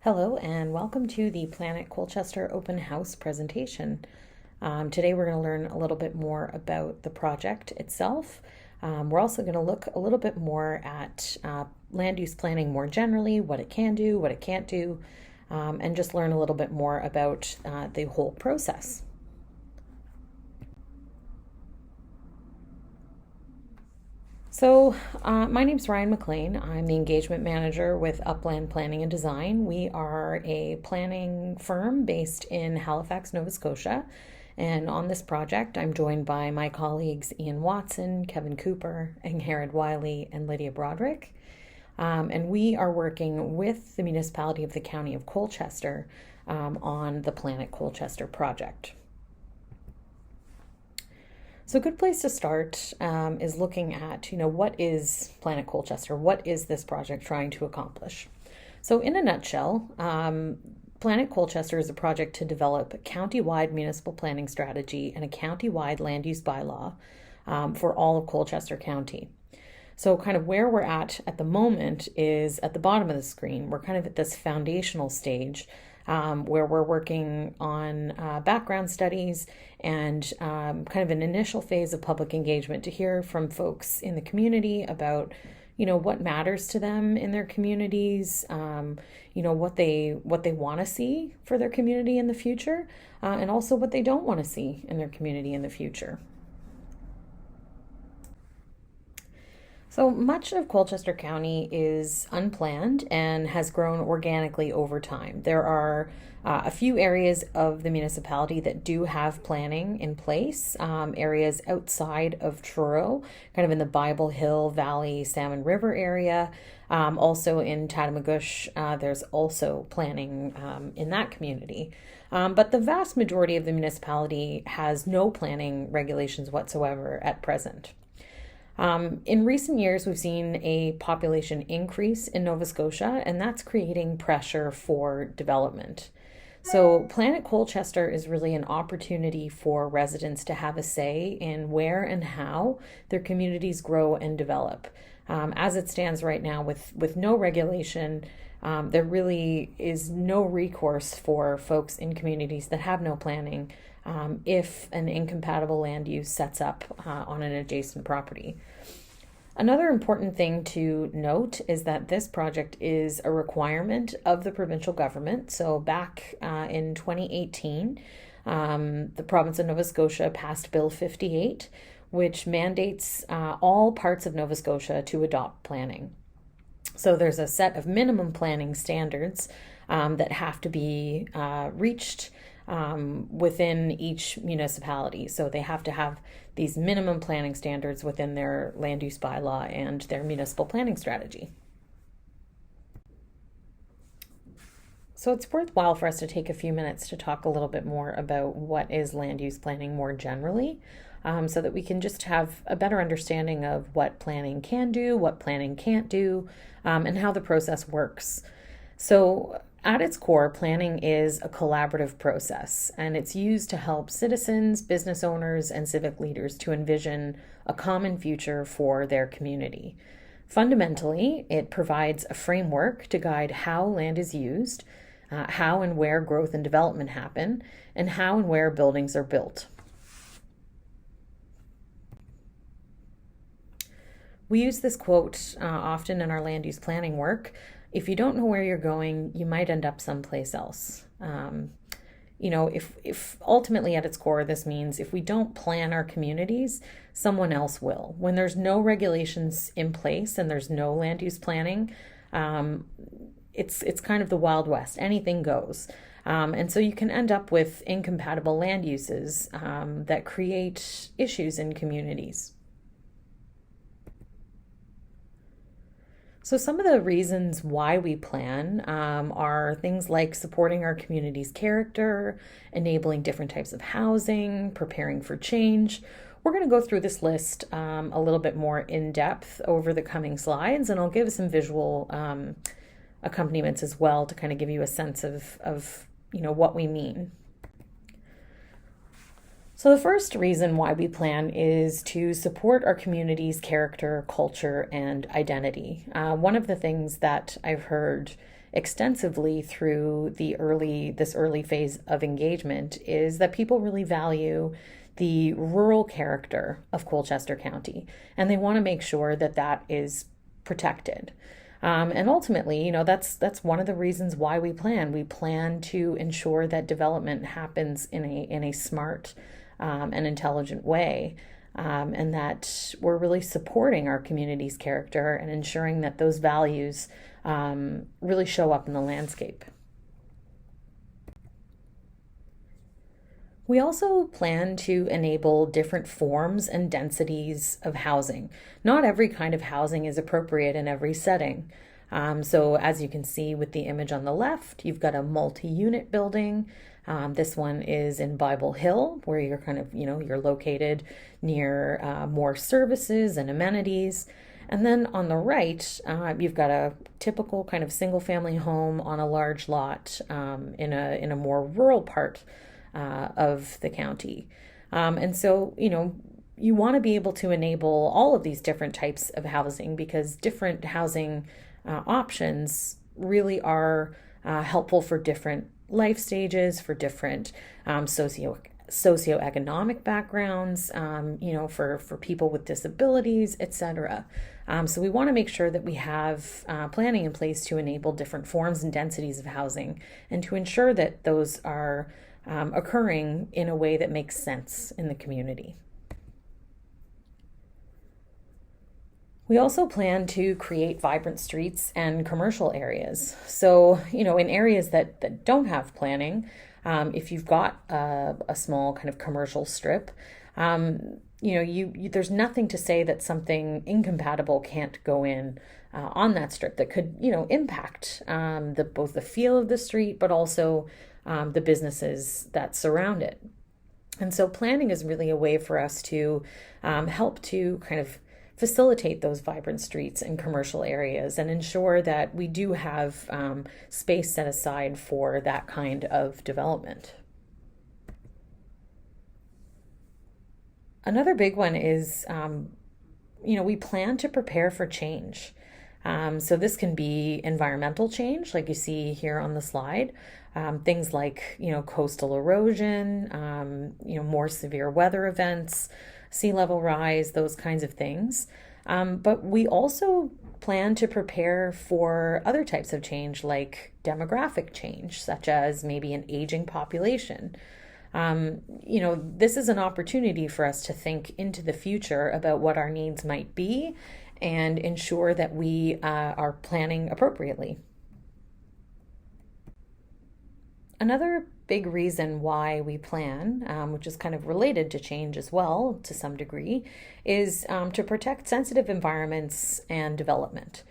Hello and welcome to the Planet Colchester Open House presentation. Today we're going to learn a little bit more about the project itself. We're also going to look a little bit more at land use planning more generally, what it can do, what it can't do, and just learn a little bit more about the whole process. So, my name's Ryan McLean. I'm the engagement manager with Upland Planning and Design. We are a planning firm based in Halifax, Nova Scotia. And on this project, I'm joined by my colleagues Ian Watson, Kevin Cooper, Ingrid Wiley, and Lydia Broderick. And we are working with the municipality of the County of Colchester on the Planet Colchester project. So a good place to start is looking at, what is Planet Colchester? What is this project trying to accomplish? So in a nutshell, Planet Colchester is a project to develop a county-wide municipal planning strategy and a county-wide land use bylaw for all of Colchester County. So kind of where we're at the moment is at the bottom of the screen. We're kind of at this foundational stage where we're working on background studies and kind of an initial phase of public engagement to hear from folks in the community about, what matters to them in their communities, what they want to see for their community in the future, and also what they don't want to see in their community in the future. So much of Colchester County is unplanned and has grown organically over time. There are a few areas of the municipality that do have planning in place, areas outside of Truro, kind of in the Bible Hill Valley, Salmon River area. Also in Tatamagouche, there's also planning in that community. But the vast majority of the municipality has no planning regulations whatsoever at present. In recent years, we've seen a population increase in Nova Scotia, and that's creating pressure for development. So Planet Colchester is really an opportunity for residents to have a say in where and how their communities grow and develop. As it stands right now, with no regulation, there really is no recourse for folks in communities that have no planning if an incompatible land use sets up on an adjacent property. Another important thing to note is that this project is a requirement of the provincial government. So back in 2018, the province of Nova Scotia passed Bill 58, which mandates all parts of Nova Scotia to adopt planning. So there's a set of minimum planning standards that have to be reached within each municipality. So they have to have these minimum planning standards within their land use bylaw and their municipal planning strategy. So it's worthwhile for us to take a few minutes to talk a little bit more about what is land use planning more generally, so that we can just have a better understanding of what planning can do, what planning can't do, and how the process works. So at its core, planning is a collaborative process, and it's used to help citizens, business owners, and civic leaders to envision a common future for their community. Fundamentally, it provides a framework to guide how land is used, how and where growth and development happen, and how and where buildings are built. We use this quote often in our land use planning work. If you don't know where you're going, you might end up someplace else. If ultimately at its core, this means if we don't plan our communities, someone else will. When there's no regulations in place and there's no land use planning, it's kind of the Wild West. Anything goes. And so you can end up with incompatible land uses that create issues in communities. So some of the reasons why we plan are things like supporting our community's character, enabling different types of housing, preparing for change. We're going to go through this list a little bit more in depth over the coming slides, and I'll give some visual accompaniments as well to kind of give you a sense of what we mean. So the first reason why we plan is to support our community's character, culture, and identity. One of the things that I've heard extensively through this early phase of engagement is that people really value the rural character of Colchester County, and they want to make sure that that is protected. And ultimately, that's one of the reasons why we plan. We plan to ensure that development happens in a smart and intelligent way, and that we're really supporting our community's character and ensuring that those values really show up in the landscape. We also plan to enable different forms and densities of housing. Not every kind of housing is appropriate in every setting. So as you can see with the image on the left, you've got a multi-unit building. This one is in Bible Hill, where you're you're located near more services and amenities. And then on the right, you've got a typical kind of single family home on a large lot in a more rural part of the county. And so, you want to be able to enable all of these different types of housing, because different housing options really are helpful for different life stages, for different socioeconomic backgrounds, for people with disabilities, etc. So we want to make sure that we have planning in place to enable different forms and densities of housing, and to ensure that those are occurring in a way that makes sense in the community. We also plan to create vibrant streets and commercial areas. So, in areas that don't have planning, if you've got a small kind of commercial strip, there's nothing to say that something incompatible can't go in on that strip that could, impact both the feel of the street, but also the businesses that surround it. And so planning is really a way for us to help to kind of facilitate those vibrant streets and commercial areas, and ensure that we do have space set aside for that kind of development. Another big one is, we plan to prepare for change. So this can be environmental change, like you see here on the slide. Things like, coastal erosion, more severe weather events, sea level rise, those kinds of things. But we also plan to prepare for other types of change, like demographic change, such as maybe an aging population. This is an opportunity for us to think into the future about what our needs might be and ensure that we are planning appropriately. Another big reason why we plan, which is kind of related to change as well to some degree, is to protect sensitive environments and development.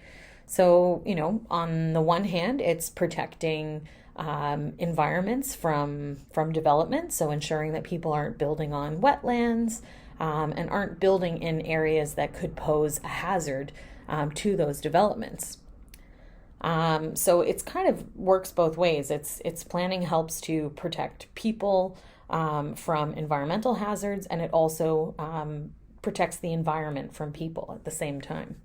So, on the one hand, it's protecting environments from development, so ensuring that people aren't building on wetlands and aren't building in areas that could pose a hazard to those developments. So it's kind of works both ways. It's planning helps to protect people from environmental hazards, and it also protects the environment from people at the same time.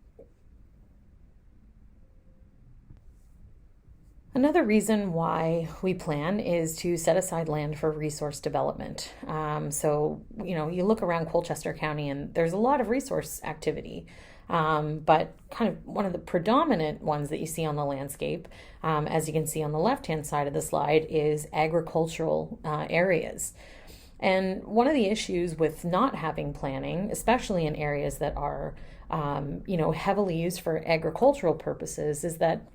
Another reason why we plan is to set aside land for resource development. You look around Colchester County and there's a lot of resource activity. But kind of one of the predominant ones that you see on the landscape, as you can see on the left-hand side of the slide, is agricultural areas. And one of the issues with not having planning, especially in areas that are, heavily used for agricultural purposes, is that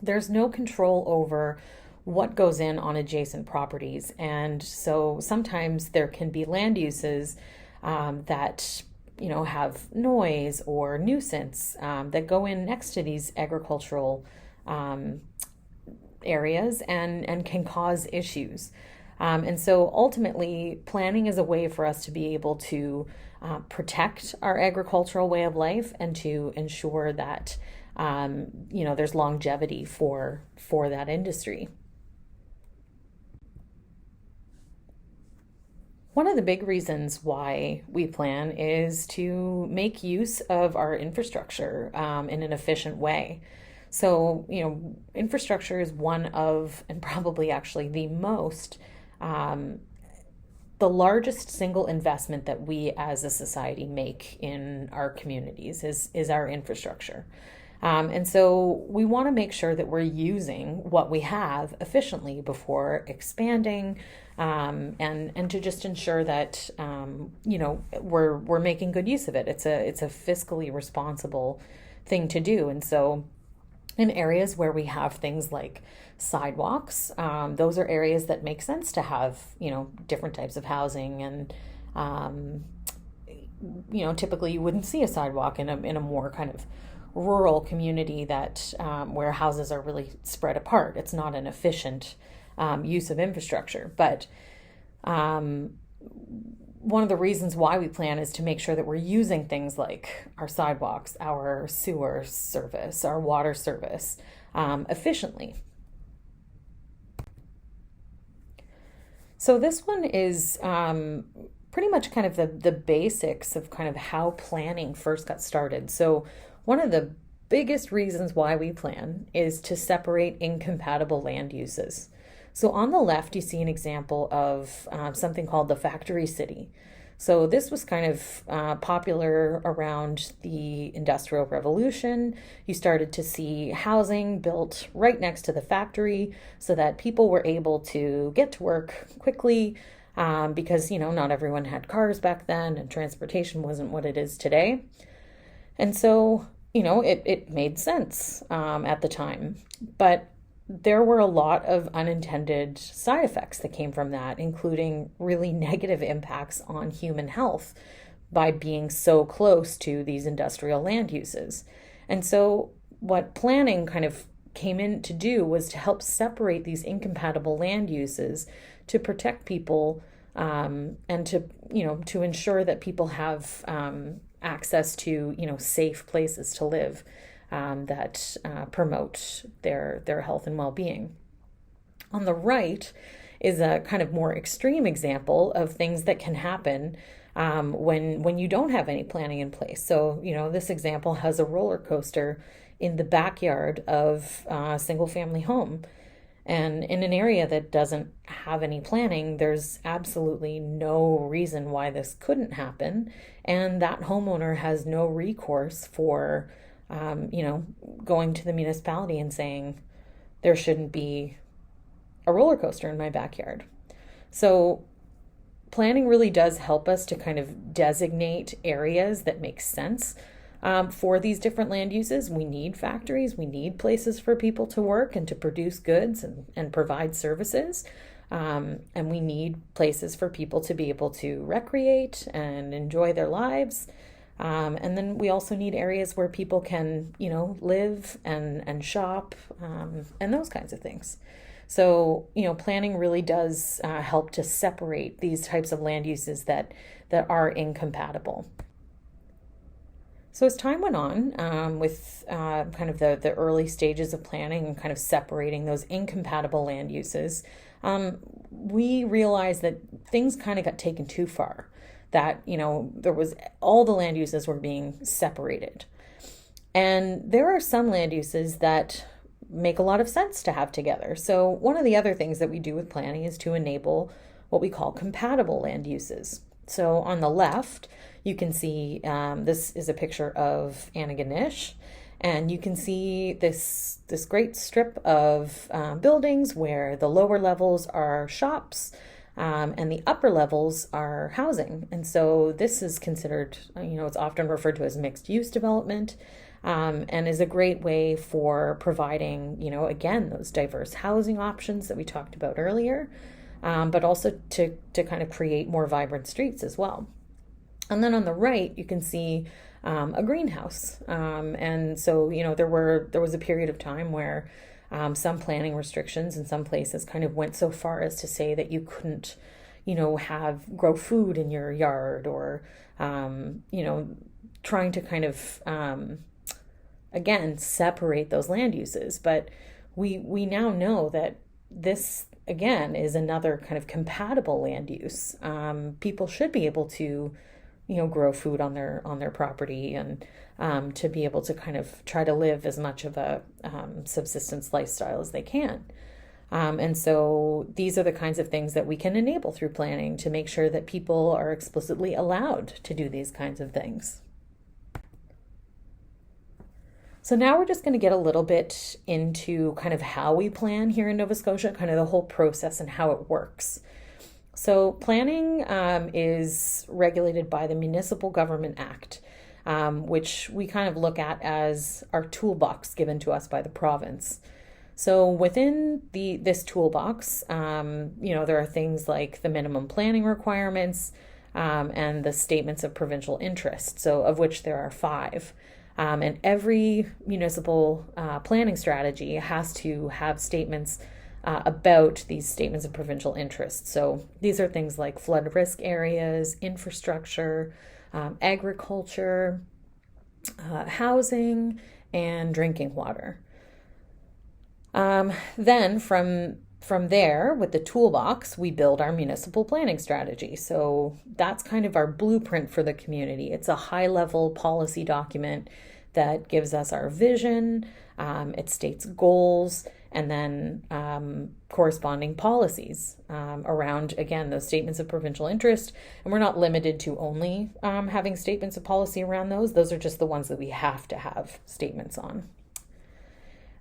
there's no control over what goes in on adjacent properties. And so sometimes there can be land uses that have noise or nuisance that go in next to these agricultural areas and can cause issues. And so ultimately, planning is a way for us to be able to protect our agricultural way of life and to ensure that there's longevity for that industry. One of the big reasons why we plan is to make use of our infrastructure in an efficient way. So, infrastructure is one of, and probably actually um, the largest single investment that we as a society make in our communities is our infrastructure. And so we want to make sure that we're using what we have efficiently before expanding, and to just ensure that we're making good use of it. It's a fiscally responsible thing to do, and so in areas where we have things like sidewalks, those are areas that make sense to have different types of housing, and um, typically you wouldn't see a sidewalk in a more kind of rural community that where houses are really spread apart. It's not an efficient use of infrastructure. But um, one of the reasons why we plan is to make sure that we're using things like our sidewalks, our sewer service, our water service efficiently. So this one is pretty much kind of the basics of kind of how planning first got started. So one of the biggest reasons why we plan is to separate incompatible land uses. So on the left, you see an example of something called the factory city. So this was kind of popular around the Industrial Revolution. You started to see housing built right next to the factory so that people were able to get to work quickly, because, not everyone had cars back then and transportation wasn't what it is today. And so, it made sense at the time. But there were a lot of unintended side effects that came from that, including really negative impacts on human health by being so close to these industrial land uses. And so, what planning kind of came in to do was to help separate these incompatible land uses to protect people, and to ensure that people have access to safe places to live, that promote their health and well-being. On the right is a kind of more extreme example of things that can happen when you don't have any planning in place. So this example has a roller coaster in the backyard of a single family home. And in an area that doesn't have any planning, there's absolutely no reason why this couldn't happen. And that homeowner has no recourse for, going to the municipality and saying, there shouldn't be a roller coaster in my backyard. So planning really does help us to kind of designate areas that make sense for these different land uses. We need factories, we need places for people to work and to produce goods and provide services. And we need places for people to be able to recreate and enjoy their lives. And then we also need areas where people can, live and shop, and those kinds of things. So, planning really does help to separate these types of land uses that are incompatible. So as time went on, with kind of the early stages of planning and kind of separating those incompatible land uses, we realized that things kind of got taken too far. That there was all the land uses were being separated, and there are some land uses that make a lot of sense to have together. So one of the other things that we do with planning is to enable what we call compatible land uses. So on the left, you can see this is a picture of Antigonish, and you can see this great strip of buildings where the lower levels are shops, and the upper levels are housing. And so this is considered, it's often referred to as mixed use development, and is a great way for providing, again, those diverse housing options that we talked about earlier, but also to kind of create more vibrant streets as well. And then on the right, you can see a greenhouse. And so, there was a period of time where some planning restrictions in some places kind of went so far as to say that you couldn't, grow food in your yard, or, trying to kind of, again, separate those land uses. But we now know that this, again, is another kind of compatible land use. People should be able to grow food on their property, and to be able to kind of try to live as much of a subsistence lifestyle as they can. And so these are the kinds of things that we can enable through planning to make sure that people are explicitly allowed to do these kinds of things. So now we're just going to get a little bit into kind of how we plan here in Nova Scotia, kind of the whole process and how it works. So planning is regulated by the Municipal Government Act, which we kind of look at as our toolbox given to us by the province. So within this toolbox, there are things like the minimum planning requirements and the statements of provincial interest, so of which there are 5. And every municipal planning strategy has to have statements about these statements of provincial interest. So these are things like flood risk areas, infrastructure, agriculture, housing, and drinking water. Then from there, with the toolbox, we build our municipal planning strategy. So that's kind of our blueprint for the community. It's a high-level policy document that gives us our vision, it states goals, and then corresponding policies around, again, those statements of provincial interest. And we're not limited to only having statements of policy around those. Those are just the ones that we have to have statements on.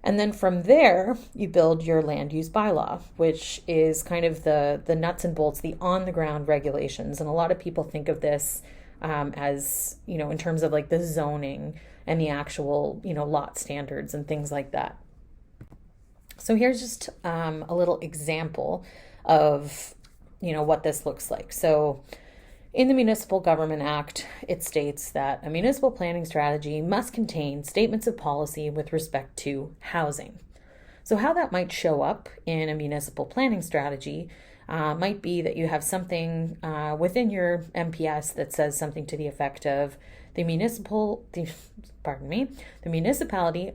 And then from there, you build your land use bylaw, which is kind of the nuts and bolts, the on-the-ground regulations. And a lot of people think of this as, in terms of like the zoning and the actual, lot standards and things like that. So here's just a little example of, what this looks like. So in the Municipal Government Act, it states that a municipal planning strategy must contain statements of policy with respect to housing. So how that might show up in a municipal planning strategy might be that you have something within your MPS that says something to the effect of the municipality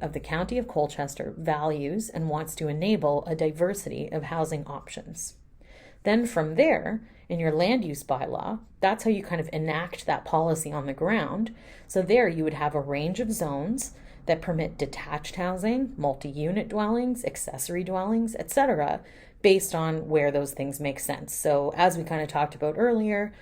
of the County of Colchester values and wants to enable a diversity of housing options. Then from there, in your land use bylaw, that's how you kind of enact that policy on the ground. So there you would have a range of zones that permit detached housing, multi-unit dwellings, accessory dwellings, etc., based on where those things make sense. So as we kind of talked about earlier,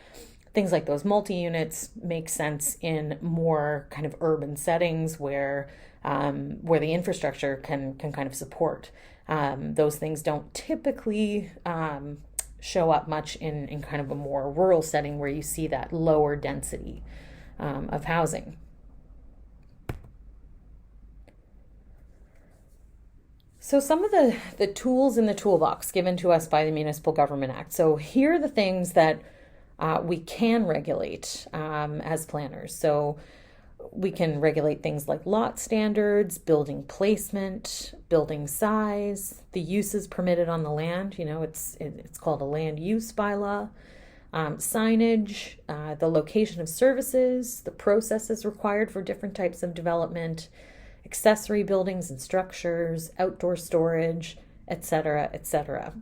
things like those multi-units make sense in more kind of urban settings where the infrastructure can kind of support. Those things don't typically show up much in kind of a more rural setting where you see that lower density of housing. So some of the tools in the toolbox given to us by the Municipal Government Act. So here are the things that we can regulate as planners. So we can regulate things like lot standards, building placement, building size, the uses permitted on the land. It's called a land use bylaw, signage, the location of services, the processes required for different types of development, accessory buildings and structures, outdoor storage, etc., etc.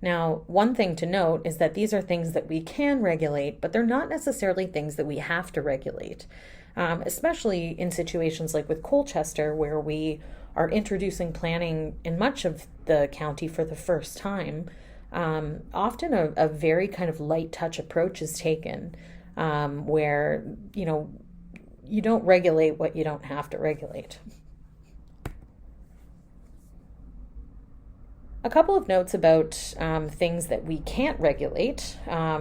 Now, one thing to note is that these are things that we can regulate, but they're not necessarily things that we have to regulate, especially in situations like with Colchester, where we are introducing planning in much of the county for the first time. Often a very kind of light touch approach is taken, where, you don't regulate what you don't have to regulate. A couple of notes about things that we can't regulate.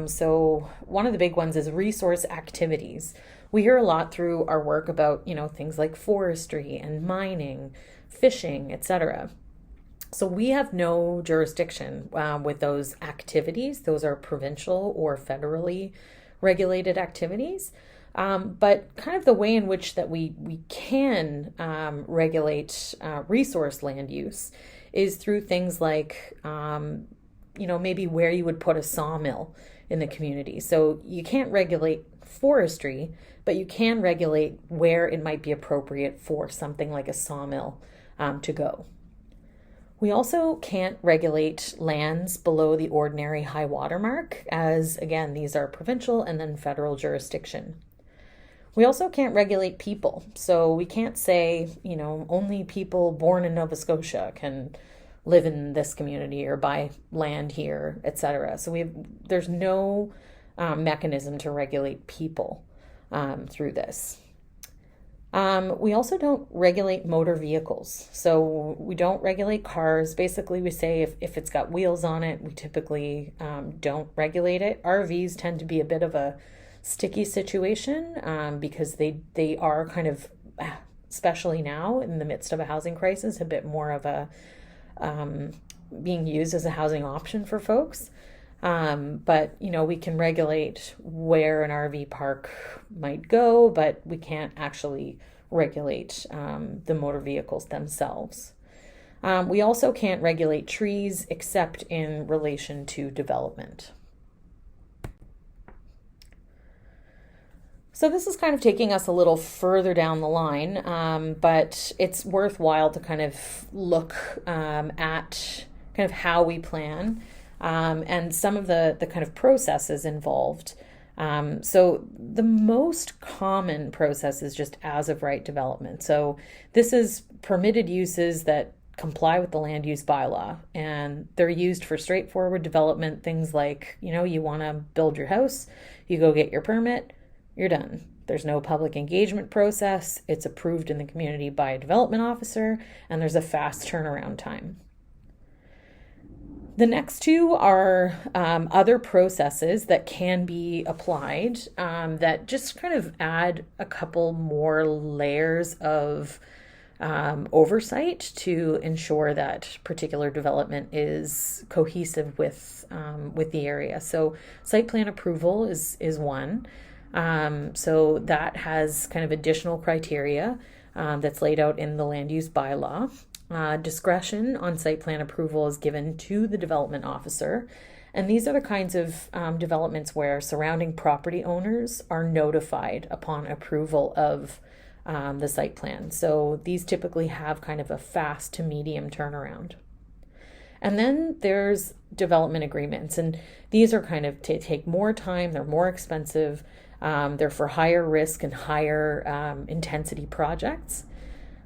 So one of the big ones is resource activities. We hear a lot through our work about, things like forestry and mining, fishing, etc. So we have no jurisdiction with those activities. Those are provincial or federally regulated activities. But kind of the way in which that we can regulate resource land use is through things like, maybe where you would put a sawmill in the community. So you can't regulate forestry, but you can regulate where it might be appropriate for something like a sawmill to go. We also can't regulate lands below the ordinary high water mark, as again, these are provincial and then federal jurisdiction. We also can't regulate people. So we can't say, only people born in Nova Scotia can live in this community or buy land here, etc. So there's no mechanism to regulate people through this. We also don't regulate motor vehicles. So we don't regulate cars. Basically, we say if it's got wheels on it, we typically don't regulate it. RVs tend to be a bit of a sticky situation because they are kind of, especially now in the midst of a housing crisis, a bit more of a being used as a housing option for folks. But we can regulate where an RV park might go, but we can't actually regulate the motor vehicles themselves. We also can't regulate trees except in relation to development. So this is kind of taking us a little further down the line, but it's worthwhile to kind of look at kind of how we plan and some of the kind of processes involved. So the most common process is just as of right development. So this is permitted uses that comply with the land use bylaw, and they're used for straightforward development. Things like, you want to build your house, you go get your permit, you're done. There's no public engagement process. It's approved in the community by a development officer, and there's a fast turnaround time. The next two are other processes that can be applied that just kind of add a couple more layers of oversight to ensure that particular development is cohesive with the area. So site plan approval is one. So that has kind of additional criteria that's laid out in the land use bylaw. Discretion on site plan approval is given to the development officer. And these are the kinds of developments where surrounding property owners are notified upon approval of the site plan. So these typically have kind of a fast to medium turnaround. And then there's development agreements, and these are kind of take more time, they're more expensive, they're for higher risk and higher intensity projects.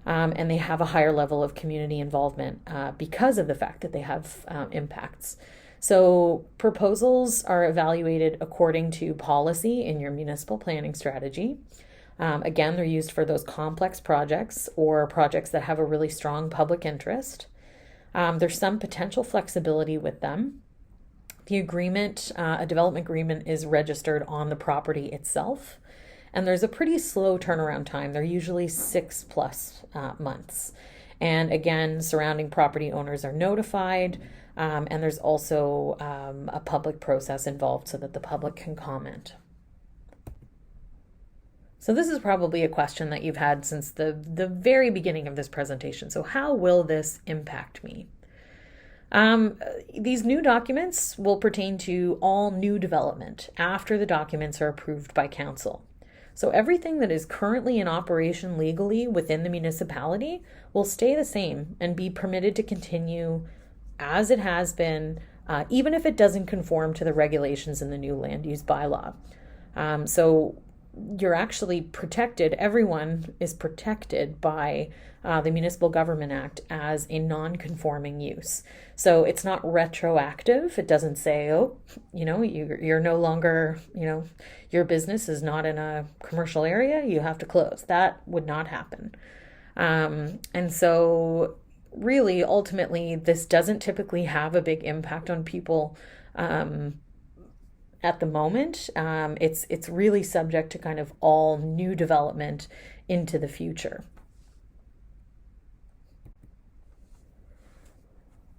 And they have a higher level of community involvement because of the fact that they have impacts. So proposals are evaluated according to policy in your municipal planning strategy. Again, they're used for those complex projects or projects that have a really strong public interest. There's some potential flexibility with them. The agreement, a development agreement, is registered on the property itself. And there's a pretty slow turnaround time. They're usually 6+ months. And again, surrounding property owners are notified. And there's also a public process involved so that the public can comment. So this is probably a question that you've had since the very beginning of this presentation. So how will this impact me? These new documents will pertain to all new development after the documents are approved by council. So everything that is currently in operation legally within the municipality will stay the same and be permitted to continue as it has been, even if it doesn't conform to the regulations in the new land use bylaw. So you're actually protected, everyone is protected by the Municipal Government Act as a non-conforming use. So it's not retroactive. It doesn't say, you're no longer, your business is not in a commercial area, you have to close. That would not happen. And so really, ultimately, this doesn't typically have a big impact on people at the moment. It's really subject to kind of all new development into the future.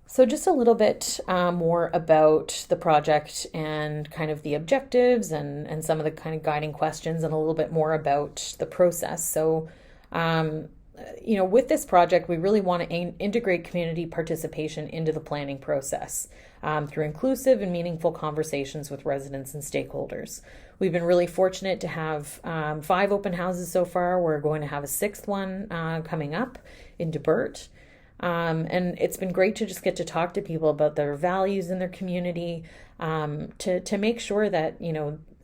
So just a little bit more about the project and kind of the objectives and some of the kind of guiding questions, and a little bit more about the process. So, with this project, we really want to integrate community participation into the planning process through inclusive and meaningful conversations with residents and stakeholders. We've been really fortunate to have 5 open houses so far. We're going to have a 6th one coming up in Debert. And it's been great to just get to talk to people about their values in their community, to make sure that,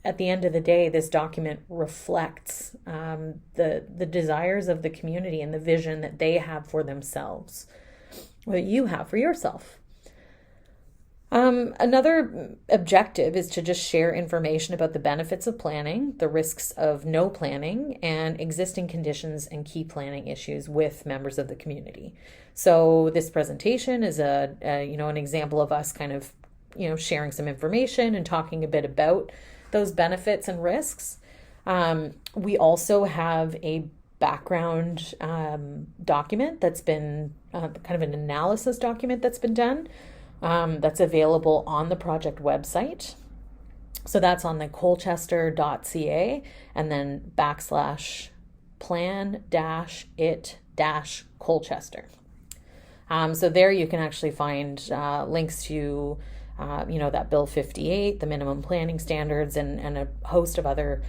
at the end of the day, this document reflects the desires of the community and the vision that they have for themselves, or that you have for yourself. Another objective is to just share information about the benefits of planning, the risks of no planning, and existing conditions and key planning issues with members of the community. So this presentation is an example of us kind of sharing some information and talking a bit about those benefits and risks. We also have a background document that's been kind of an analysis document that's been done. That's available on the project website. So that's on the colchester.ca and then /plan-it-Colchester. So there you can actually find links to, that Bill 58, the minimum planning standards, and a host of other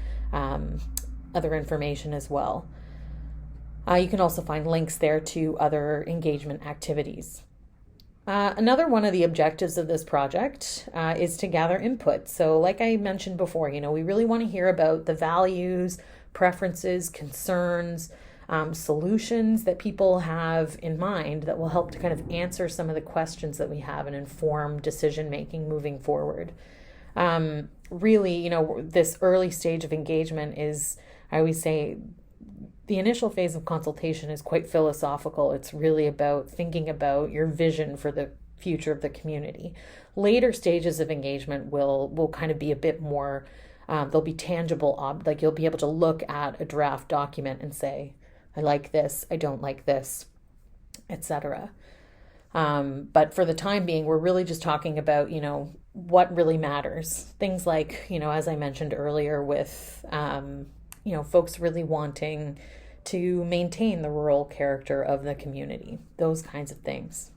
information as well. You can also find links there to other engagement activities. Another one of the objectives of this project is to gather input. So like I mentioned before, we really want to hear about the values, preferences, concerns, solutions that people have in mind that will help to kind of answer some of the questions that we have and inform decision making moving forward. Really, this early stage of engagement is, I always say, the initial phase of consultation is quite philosophical. It's really about thinking about your vision for the future of the community. Later stages of engagement will kind of be a bit more, they'll be tangible, like you'll be able to look at a draft document and say, I like this, I don't like this, etc. But for the time being, we're really just talking about, what really matters. Things like, as I mentioned earlier with, folks really wanting to maintain the rural character of the community, those kinds of things.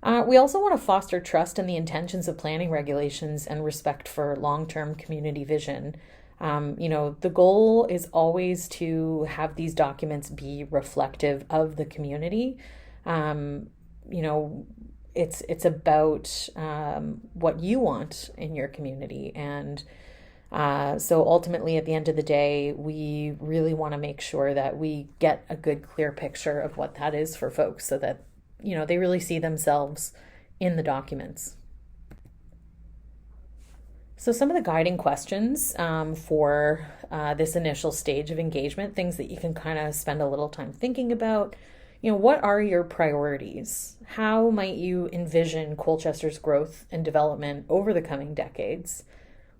We also want to foster trust in the intentions of planning regulations and respect for long-term community vision. The goal is always to have these documents be reflective of the community. It's about what you want in your community. And so ultimately, at the end of the day, we really want to make sure that we get a good, clear picture of what that is for folks so that, they really see themselves in the documents. So some of the guiding questions for this initial stage of engagement, things that you can kind of spend a little time thinking about. What are your priorities? How might you envision Colchester's growth and development over the coming decades?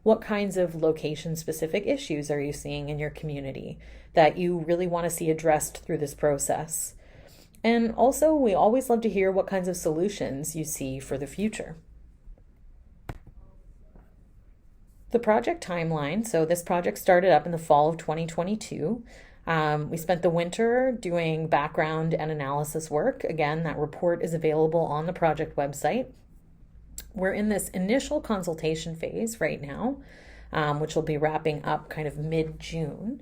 What kinds of location-specific issues are you seeing in your community that you really want to see addressed through this process? And also, we always love to hear what kinds of solutions you see for the future. The project timeline. So this project started up in the fall of 2022. We spent the winter doing background and analysis work. Again, that report is available on the project website. We're in this initial consultation phase right now, which will be wrapping up kind of mid-June.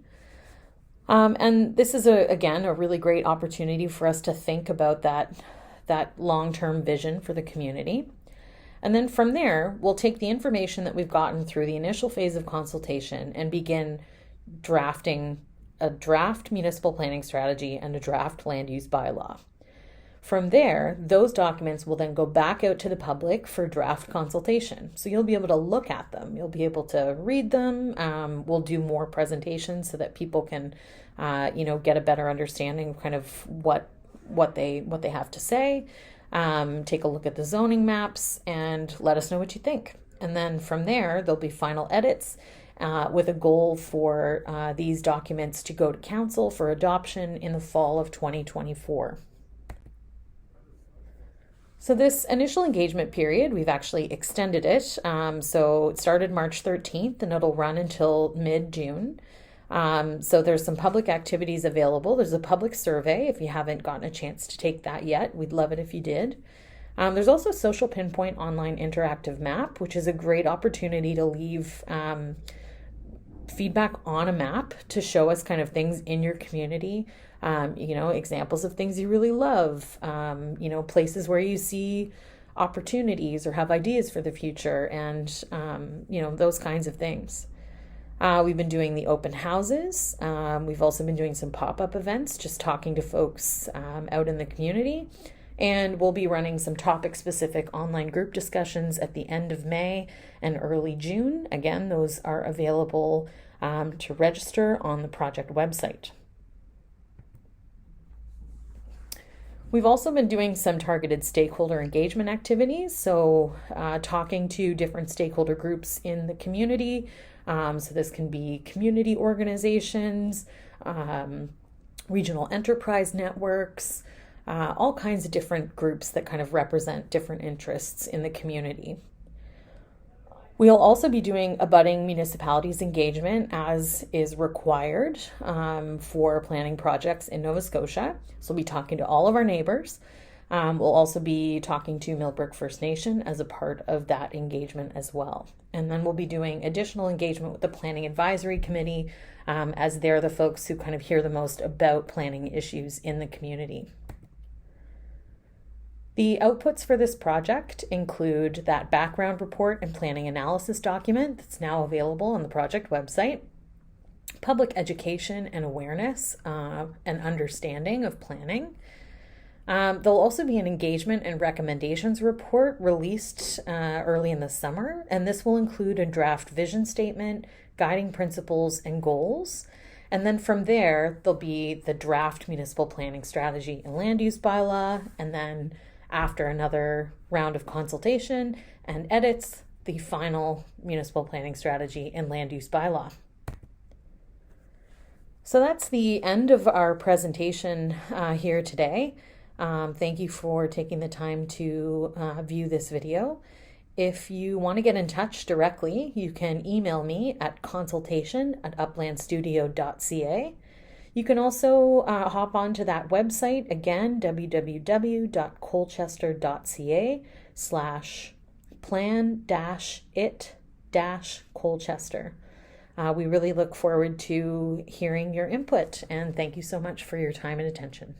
And this is, again, a really great opportunity for us to think about that long-term vision for the community. And then from there, we'll take the information that we've gotten through the initial phase of consultation and begin drafting a draft municipal planning strategy and a draft land use bylaw. From there, those documents will then go back out to the public for draft consultation. So you'll be able to look at them. You'll be able to read them. We'll do more presentations so that people can, get a better understanding of kind of what they have to say. Take a look at the zoning maps and let us know what you think. And then from there, there'll be final edits with a goal for these documents to go to council for adoption in the fall of 2024. So this initial engagement period, we've actually extended it. So it started March 13th and it'll run until mid-June. So there's some public activities available. There's a public survey if you haven't gotten a chance to take that yet. We'd love it if you did. There's also a Social Pinpoint online interactive map, which is a great opportunity to leave feedback on a map to show us kind of things in your community. Examples of things you really love, places where you see opportunities or have ideas for the future, and those kinds of things. We've been doing the open houses. We've also been doing some pop-up events, just talking to folks out in the community. And we'll be running some topic-specific online group discussions at the end of May and early June. Again, those are available to register on the project website. We've also been doing some targeted stakeholder engagement activities, so talking to different stakeholder groups in the community. So this can be community organizations, regional enterprise networks, all kinds of different groups that kind of represent different interests in the community. We'll also be doing abutting municipalities engagement as is required for planning projects in Nova Scotia. So we'll be talking to all of our neighbors. We'll also be talking to Millbrook First Nation as a part of that engagement as well. And then we'll be doing additional engagement with the Planning Advisory Committee as they're the folks who kind of hear the most about planning issues in the community. The outputs for this project include that background report and planning analysis document that's now available on the project website, public education and awareness and understanding of planning. There'll also be an engagement and recommendations report released early in the summer, and this will include a draft vision statement, guiding principles, and goals. And then from there, there'll be the draft municipal planning strategy and land use bylaw, and then after another round of consultation and edits, the final municipal planning strategy and land use bylaw. So that's the end of our presentation here today. Thank you for taking the time to view this video. If you want to get in touch directly, you can email me at consultation@uplandstudio.ca. You can also hop onto that website again, www.colchester.ca/plan-it-Colchester. We really look forward to hearing your input, and thank you so much for your time and attention.